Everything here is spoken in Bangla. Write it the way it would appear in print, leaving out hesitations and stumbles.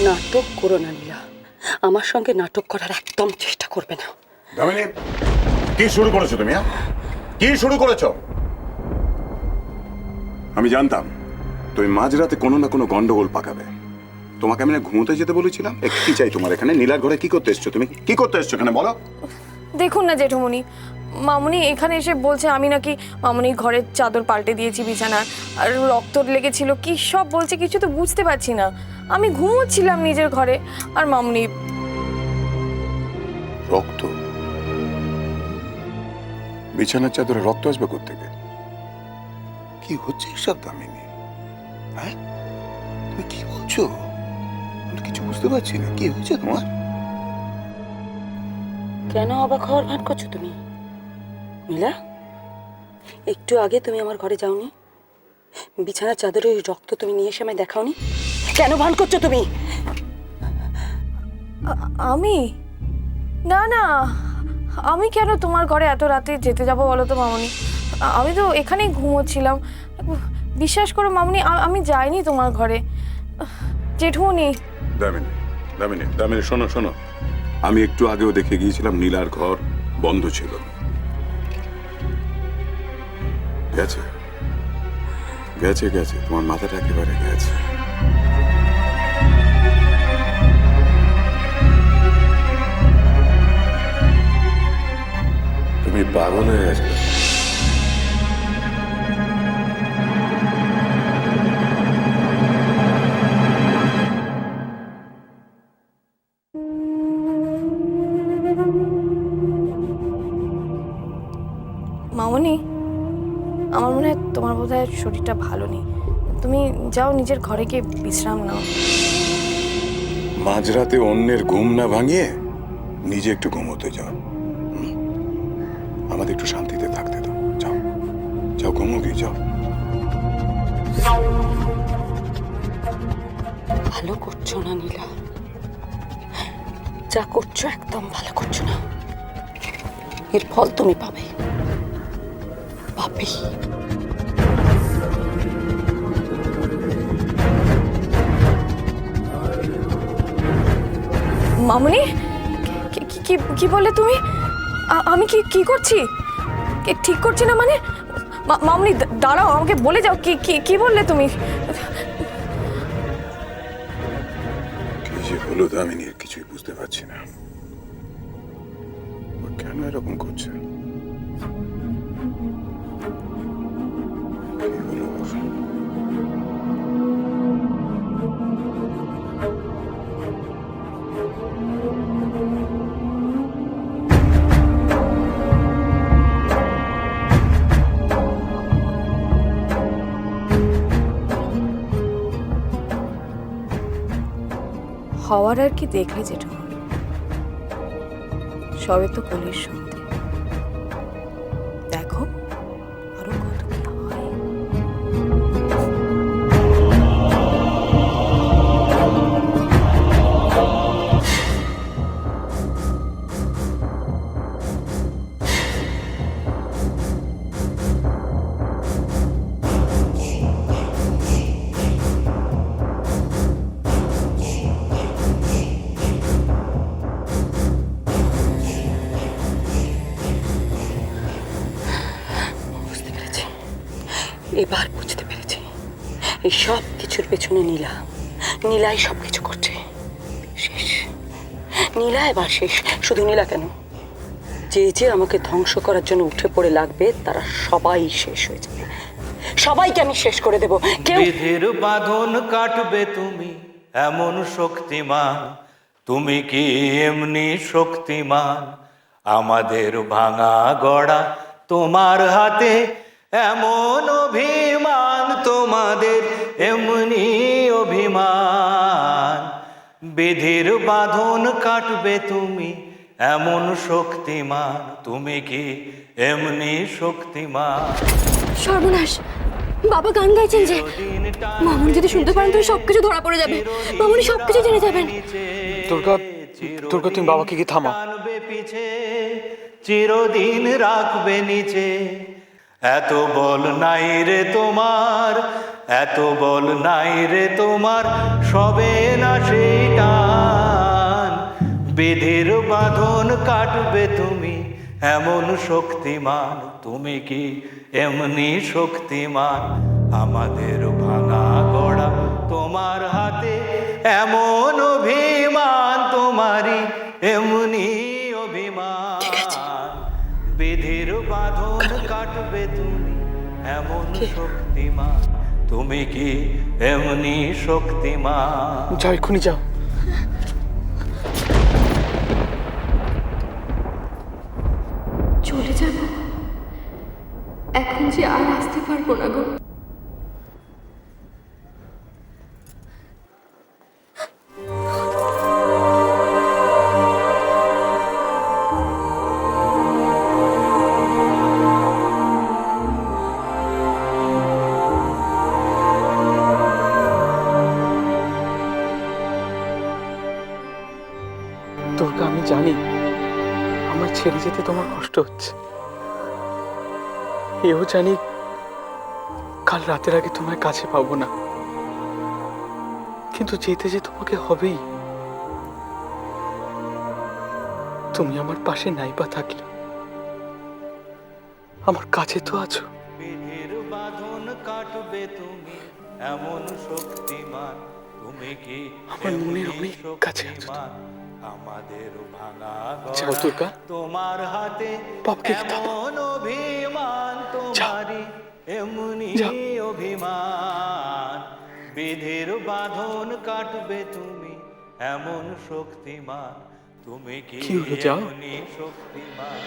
নাটক করো না নীলা, আমার সঙ্গে নাটক করার একদম চেষ্টা করবে না। দামিনী, কি শুরু করেছো তুমি? কি শুরু করেছো? আমি জানতাম তুমি মাঝরাতে কোনো না কোনো গন্ডগোল পাকাবে। তোমাকে আমি না ঘুমোতে যেতে বলেছিলাম। কি চাই তোমার এখানে? নীলার ঘরে কি করতে এসছো তুমি? কি করতে এসছো এখানে বলো? দেখুন না জেঠুমনি, মামুনি এখানে এসে বলছে আমি নাকি মামুনির ঘরের চাদর পাল্টে দিয়েছি বিছানার, আর রক্ত লেগেছিল, কি সব বলছে কিছু তো বুঝতে পারছি না। আমি ঘুমোচ্ছিলাম নিজের ঘরে আর মামুনি। রক্ত? বিছানার চাদরে রক্ত আসবে কোত্থেকে? কি হচ্ছে এসব দামিনী? হ্যাঁ, তুমি কি বলছো? আমি কিছু বুঝতে পারছি না। কি হয়েছে তোমার? কেন অবাক হওয়ার ভান করছো তুমি নীলা? একটু আগে তুমি আমার ঘরে যাওনি? বিছানার চাদরে ওই রক্ত তুমি নিয়ে এসে আমায় দেখাওনি? কেন ভান করছো তুমি? আমি না না, আমি কেন তোমার ঘরে এত রাতে যেতে যাবো বলো তো মামুনি? আমি তো এখানেই ঘুমোচ্ছিলাম, বিশ্বাস করো মামুনি, আমি যাইনি তোমার ঘরে। জেঠুমনি। দামিনী, দামিনী, দামিনী, শোনো শোনো, আমি একটু আগেও দেখে গিয়েছিলাম নীলার ঘর বন্ধ ছিল। গেছে গেছে গেছে, তোমার মাথাটা একেবারে গেছে। তুমি পাগল হয়ে গেছো। মামুনি, আমার মনে হয় তোমার বোধহয় শরীরটা ভালো নেই, তুমি যাও নিজের ঘরে গিয়ে বিশ্রাম নাও। মাঝরাতে অন্যের ঘুম না ভাঙিয়ে নিজে একটু ঘুমোতে যাও। আমাদের একটু শান্তিতে থাকতে দাও। যাও যাও, ঘুমো গিয়ে যাও। ভালো করছো না নীলা, যা করছো একদম ভালো করছো না। এর ফল তুমি পাবে, পাবে। মামুনি, কি কি বললে তুমি? আমি কি কি করছি? ঠিক করছি না মানে? মামুনি দাঁড়াও, আমাকে বলে যাও, কি কি কি বললে তুমি? কি যে হলো দামিনী, কিছুই বুঝতে পারছি না। ও কেন এরকম করছে? কি হলো ওর? হওয়ার আর কি দেখলে যেটুকু, সবে তো কলির সন্ধে, দেখো আরো কত কি হয়। বুঝতে পেরেছি, এবার বুঝতে পেরেছি। এই সব কিছুর পেছনে নীলা, নীলাই সব কিছু করছে। শেষ, নীলা এবার শেষ। শুধু নীলা কেন, যে যে আমাকে ধ্বংস করার জন্য উঠে পড়ে লাগবে তারা সবাই শেষ হয়ে যাবে। সবাইকে আমি শেষ করে দেব। কেউ বিধির বাঁধন কাটবে তুমি এমন শক্তিমান, তুমি কি এমনি শক্তিমান? আমাদের ভাঙা গড়া তোমার হাতে, এমন অভিমান তোমাদের এমনি অভিমান। বিধির বাঁধন কাটবে তুমি এমন শক্তিমান, তুমি কি এমনি শক্তিমান? সর্বনাশ, বাবা গান গাইছেন যে। মামুনি যদি শুনতে পারেন তো সবকিছু ধরা পড়ে যাবে। মামুনি সবকিছু জেনে যাবেন। দুর্গা, দুর্গা, তুমি বাবাকে কি থামাও। টানবে পিছে, চিরদিন রাখবে নিচে, এত বল নাই রে তোমার, এত বল নাই রে তোমার, সবে না সেই টান। বেদের বাঁধন কাটবে তুমি, এমন শক্তিমান তুমি কি এমনি শক্তিমান? আমাদের ভাঙা গড়া তোমার হাতে, এমন অভিমান তোমারই এমনি অভিমান। বেদের বাঁধন কাটবে তুমি, এমন শক্তিমান তুমি কি এমনি শক্তিমান? যাও, এক্ষুনি যাও। চলে যাব, এখন যে আর আসতে পারবো না গো। দুর্গা, আমি জানি আমার ছেড়ে যেতে তোমার কষ্ট হচ্ছে। এও জানি কাল রাতের আগে তোমার কাছে পাবো না, কিন্তু যেতে যে তোমাকে হবেই। তুমি আমার পাশে নাইবা থাকলে আমার কাছে তো আছো। বেদের বাঁধন কাটবে তুমি, এমন শক্তিমান তুমি কি আমার মনের এমনি অনেক কাছে আছো তুমি। শক্তিমান? আমাদের ভাঙা যাও গড়া দুর্গা, তোমার হাতে, বাবাকে দাও। এমন অভিমান তোমারই এমনি যাও। অভিমান। বেদের বাঁধন কাটবে তুমি, এমন শক্তিমান তুমি কি কি হলো, যাও। এমনি শক্তিমান?